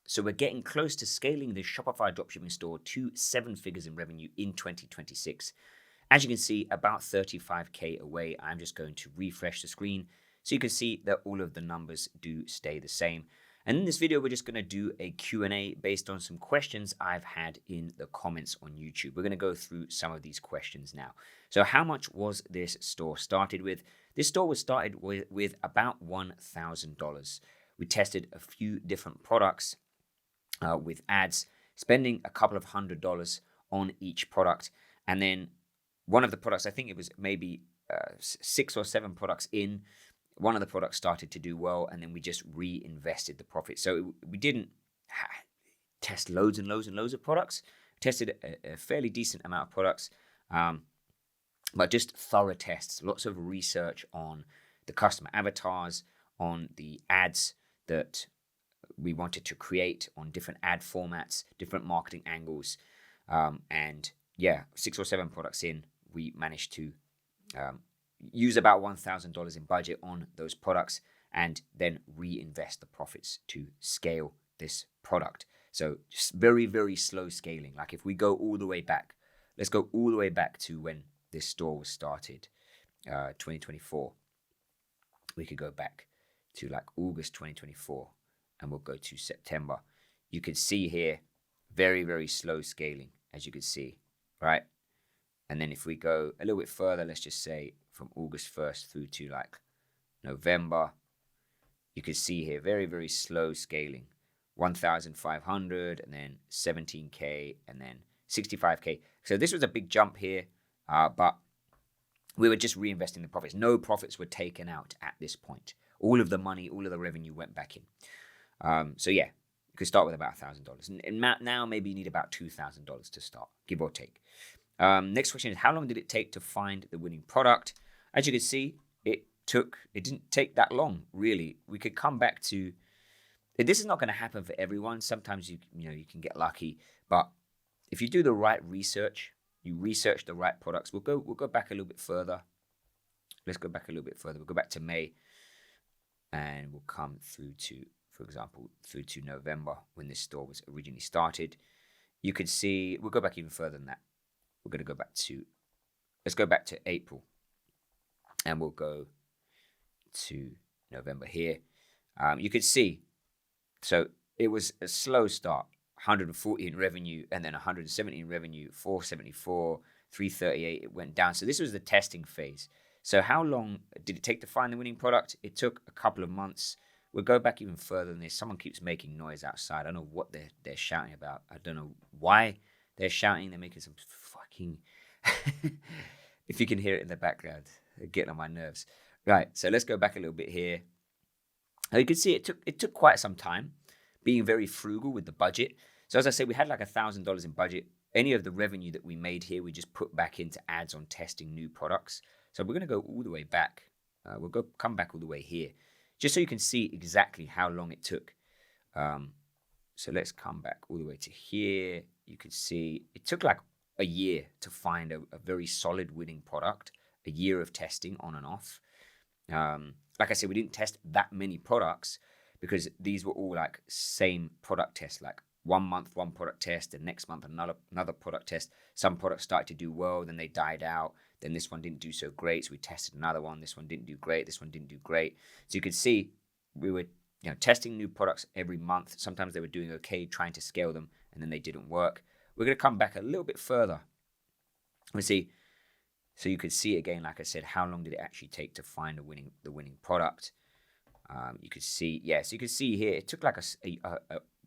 So we're getting close to scaling the Shopify dropshipping store to 7 figures in revenue in 2026. As you can see, about 35K away. I'm just going to refresh the screen so you can see that all of the numbers do stay the same. And in this video, we're just going to do a Q&A based on some questions I've had in the comments on YouTube. We're going to go through some of these questions now. So how much was this store started with? This store was started with about $1,000. We tested a few different products with ads, spending a couple of $100 on each product. And then one of the products, I think it was maybe 6 or 7 products in, one of the products started to do well, and then we just reinvested the profit. So we didn't test loads and loads and loads of products. We tested a fairly decent amount of products, but just thorough tests, lots of research on the customer avatars, on the ads that we wanted to create, on different ad formats, different marketing angles. And yeah, 6 or 7 products in, we managed to use about $1,000 in budget on those products and then reinvest the profits to scale this product. So just very, very slow scaling. Like if we go all the way back, let's go all the way back to when this store was started, 2024. We could go back to like August 2024 and we'll go to September. You can see here, very, very slow scaling, as you can see, right? And then if we go a little bit further, let's just say from August 1st through to like November, you can see here very, very slow scaling. 1,500 and then 17K and then 65K. So this was a big jump here, but we were just reinvesting the profits. No profits were taken out at this point. All of the money, all of the revenue went back in. So yeah, you could start with about $1,000. And now maybe you need about $2,000 to start, give or take. Next question is, how long did it take to find the winning product? As you can see, it didn't take that long, really. We could come back to, this is not going to happen for everyone. Sometimes you can get lucky, but if you do the right research, you research the right products. We'll go back a little bit further. Let's go back a little bit further. We'll go back to May, and we'll come through to, for example, through to November when this store was originally started. You could see, we'll go back even further than that. We're going to go back to, let's go back to April, and we'll go to November here. You could see, so it was a slow start, 140 in revenue, and then 170 in revenue, 474, 338, it went down. So this was the testing phase. So how long did it take to find the winning product? It took a couple of months. We'll go back even further than this. Someone keeps making noise outside. I don't know what they're shouting about. I don't know why they're shouting. They're making some fucking... if you can hear it in the background, they're getting on my nerves. Right, so let's go back a little bit here. Now you can see it took quite some time, being very frugal with the budget. So as I said, we had like $1,000 in budget. Any of the revenue that we made here, we just put back into ads on testing new products. So we're going to go all the way back. We'll come back all the way here, just so you can see exactly how long it took. So let's come back all the way to here. You can see it took like a year to find a very solid winning product, a year of testing on and off. Like I said, we didn't test that many products because these were all like same product tests, like 1 month, one product test, and next month another product test. Some products started to do well, then they died out. Then this one didn't do so great, so we tested another one. This one didn't do great. This one didn't do great. So you could see we were testing new products every month. Sometimes they were doing okay, trying to scale them, and then they didn't work. We're going to come back a little bit further. Let's see. So you could see again, like I said, how long did it actually take to find the winning product? You could see, so you could see here, it took like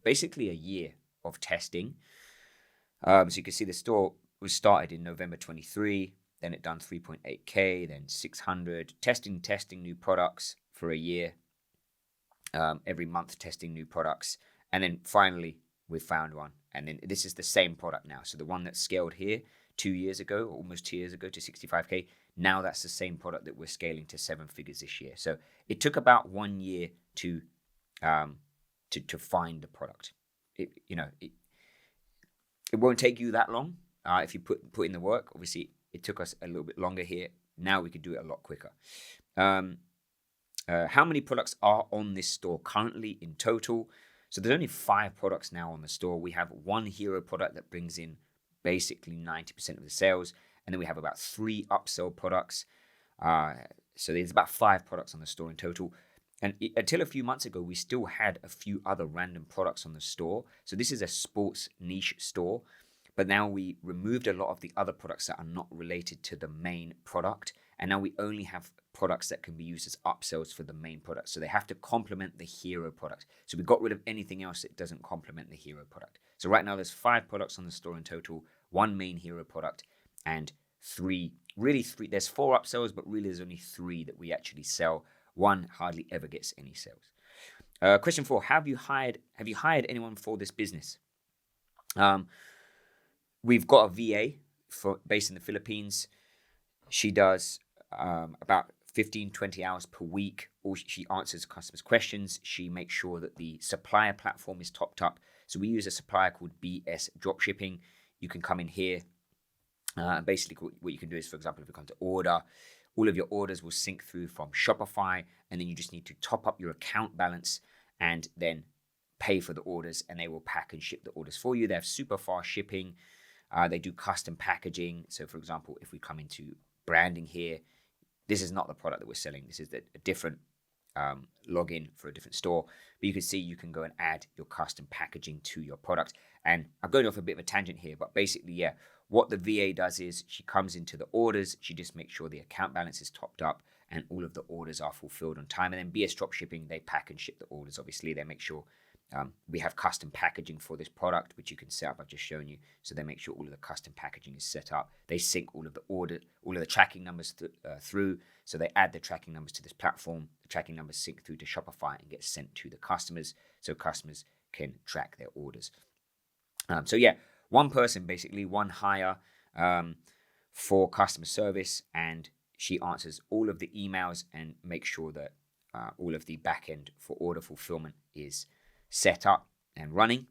basically a year of testing. So you can see the store was started in November 23. Then it done 3.8K, then 600. Testing new products for a year. Every month testing new products. And then finally, we found one. And then this is the same product now. So the one that scaled here 2 years ago, almost 2 years ago to 65K, now that's the same product that we're scaling to 7 figures this year. So it took about 1 year to find the product. It won't take you that long if you put in the work. Obviously, it took us a little bit longer here. Now we could do it a lot quicker. How many products are on this store currently in total? So there's only 5 products now on the store. We have one hero product that brings in basically 90% of the sales, and then we have about 3 upsell products. So there's about 5 products on the store in total. And until a few months ago, we still had a few other random products on the store. So this is a sports niche store, but now we removed a lot of the other products that are not related to the main product. And now we only have products that can be used as upsells for the main product. So they have to complement the hero product. So we got rid of anything else that doesn't complement the hero product. So right now there's 5 products on the store in total, 1 main hero product, and 3, there's 4 upsells, but really there's only 3 that we actually sell. 1 hardly ever gets any sales. Question 4, have you hired anyone for this business? We've got a VA based in the Philippines. She does about 15-20 hours per week. She answers customers' questions. She makes sure that the supplier platform is topped up. So we use a supplier called BS Dropshipping. You can come in here. Basically, what you can do is, for example, if you come to order, all of your orders will sync through from Shopify, and then you just need to top up your account balance and then pay for the orders, and they will pack and ship the orders for you. They have super fast shipping. They do custom packaging. So, for example, if we come into branding here, this is not the product that we're selling. This is a different login for a different store. But you can see you can go and add your custom packaging to your product. And I'm going off a bit of a tangent here, but basically, yeah, what the VA does is she comes into the orders, she just makes sure the account balance is topped up and all of the orders are fulfilled on time. And then BS Dropshipping, they pack and ship the orders. Obviously, they make sure we have custom packaging for this product, which you can set up. I've just shown you. So they make sure all of the custom packaging is set up. They sync all of the tracking numbers through. So they add the tracking numbers to this platform. The tracking numbers sync through to Shopify and get sent to the customers, so customers can track their orders. So yeah, one person, basically one hire for customer service, and she answers all of the emails and makes sure that all of the back end for order fulfillment is set up and running,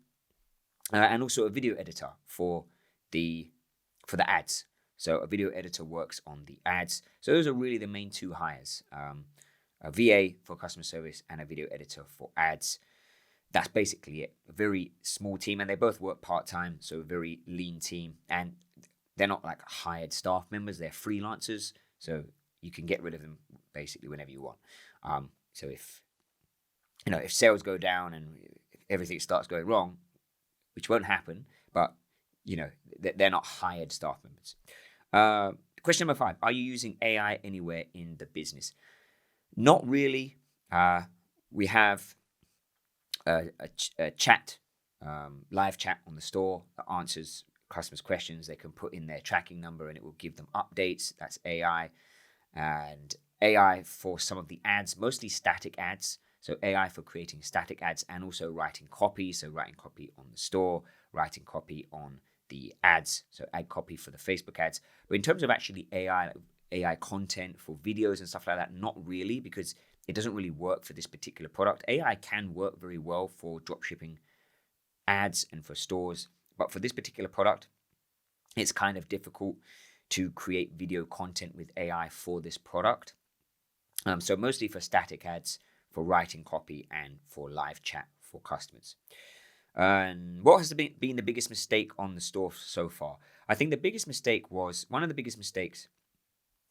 and also a video editor for the ads. So a video editor works on the ads. So those are really the main 2 hires: a VA for customer service and a video editor for ads. That's basically it. A very small team, and they both work part-time, so a very lean team. And they're not like hired staff members, they're freelancers, so you can get rid of them basically whenever you want. So if sales go down and if everything starts going wrong, which won't happen, but they're not hired staff members. Question number 5, are you using AI anywhere in the business? Not really. We have a chat, live chat on the store that answers customers' questions. They can put in their tracking number and it will give them updates. That's AI. And AI for some of the ads, mostly static ads. So AI for creating static ads and also writing copy. So writing copy on the store, writing copy on the ads. So ad copy for the Facebook ads. But in terms of actually AI content for videos and stuff like that, not really, because it doesn't really work for this particular product. AI can work very well for dropshipping ads and for stores, but for this particular product, it's kind of difficult to create video content with AI for this product. So mostly for static ads, for writing copy, and for live chat for customers. And what has been the biggest mistake on the store so far? I think one of the biggest mistakes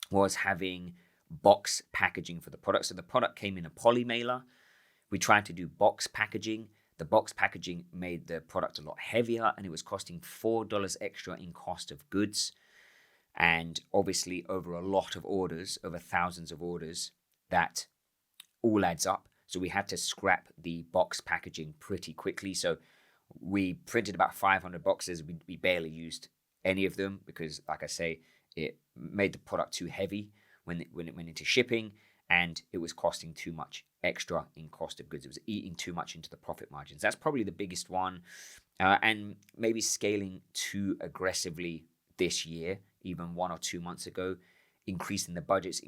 was having box packaging for the product. So the product came in a poly mailer. We tried to do box packaging. The box packaging made the product a lot heavier, and it was costing $4 extra in cost of goods. And obviously over a lot of orders, over thousands of orders, that all adds up. So we had to scrap the box packaging pretty quickly. So we printed about 500 boxes. We barely used any of them because, like I say, it made the product too heavy when it went into shipping, and it was costing too much extra in cost of goods. It was eating too much into the profit margins. That's probably the biggest one. And maybe scaling too aggressively this year, even 1 or 2 months ago, increasing the budgets,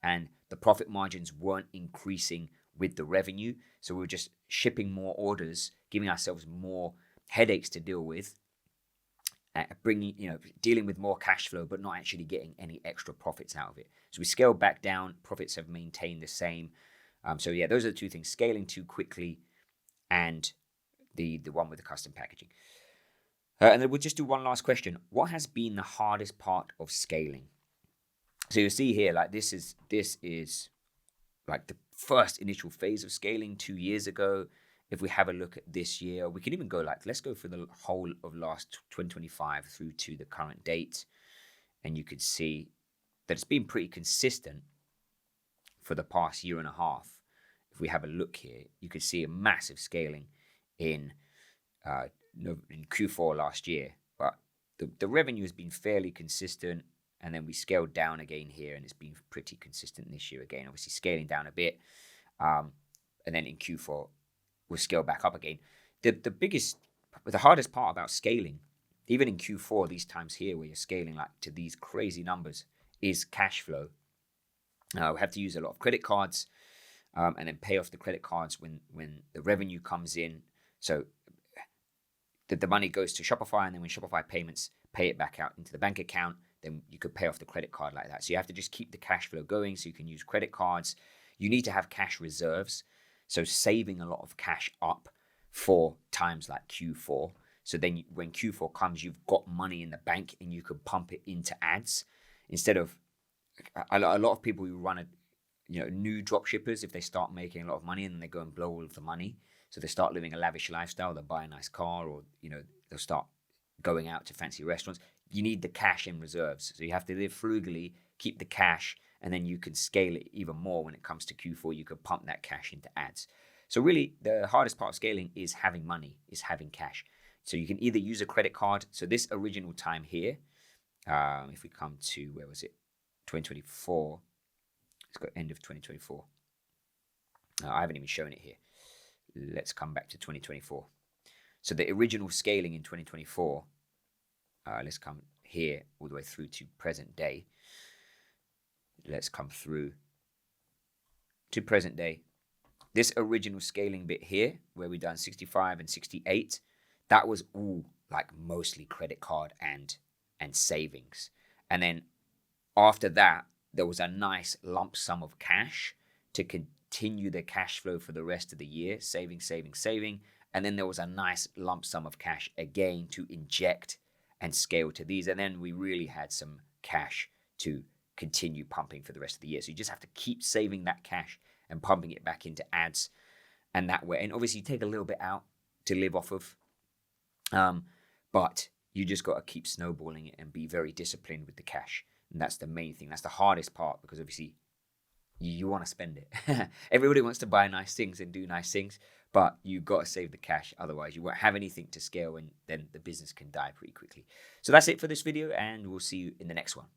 and the profit margins weren't increasing with the revenue. So we were just shipping more orders, giving ourselves more headaches to deal with, dealing with more cash flow, but not actually getting any extra profits out of it. So we scaled back down. Profits have maintained the same. So yeah, those are the 2 things: scaling too quickly and the one with the custom packaging. And then we'll just do one last question. What has been the hardest part of scaling? So you'll see here, like this is like the first initial phase of scaling 2 years ago. If we have a look at this year, we can even go let's go for the whole of last 2025 through to the current date. And you can see that it's been pretty consistent for the past year and a half. If we have a look here, you can see a massive scaling in Q4 last year. But the revenue has been fairly consistent. And then we scaled down again here, and it's been pretty consistent this year again. Obviously, scaling down a bit. And then in Q4, we'll scale back up again. The hardest part about scaling, even in Q4, these times here where you're scaling like to these crazy numbers, is cash flow. We have to use a lot of credit cards and then pay off the credit cards when the revenue comes in. So the money goes to Shopify, and then when Shopify payments pay it back out into the bank account, then you could pay off the credit card like that. So you have to just keep the cash flow going so you can use credit cards. You need to have cash reserves. So saving a lot of cash up for times like Q4. So then when Q4 comes, you've got money in the bank and you can pump it into ads. Instead of a lot of people who run new dropshippers, if they start making a lot of money and then they go and blow all of the money. So they start living a lavish lifestyle, they'll buy a nice car, or they'll start going out to fancy restaurants. You need the cash in reserves. So you have to live frugally, keep the cash, and then you can scale it even more when it comes to Q4. You can pump that cash into ads. So really, the hardest part of scaling is having money, is having cash. So you can either use a credit card. So this original time here, if we come to, where was it? 2024. It's got end of 2024. I haven't even shown it here. Let's come back to 2024. So the original scaling in 2024, let's come here all the way through to present day. Let's come through to present day. This original scaling bit here, where we done 65 and 68, that was all like mostly credit card and savings. And then after that, there was a nice lump sum of cash to continue the cash flow for the rest of the year, saving. And then there was a nice lump sum of cash again to inject and scale to these. And then we really had some cash to continue pumping for the rest of the year. So you just have to keep saving that cash and pumping it back into ads. And that way, and obviously you take a little bit out to live off of. But you just got to keep snowballing it and be very disciplined with the cash. And that's the main thing. That's the hardest part, because obviously you want to spend it. Everybody wants to buy nice things and do nice things, but you got to save the cash. Otherwise, you won't have anything to scale, and then the business can die pretty quickly. So that's it for this video, and we'll see you in the next one.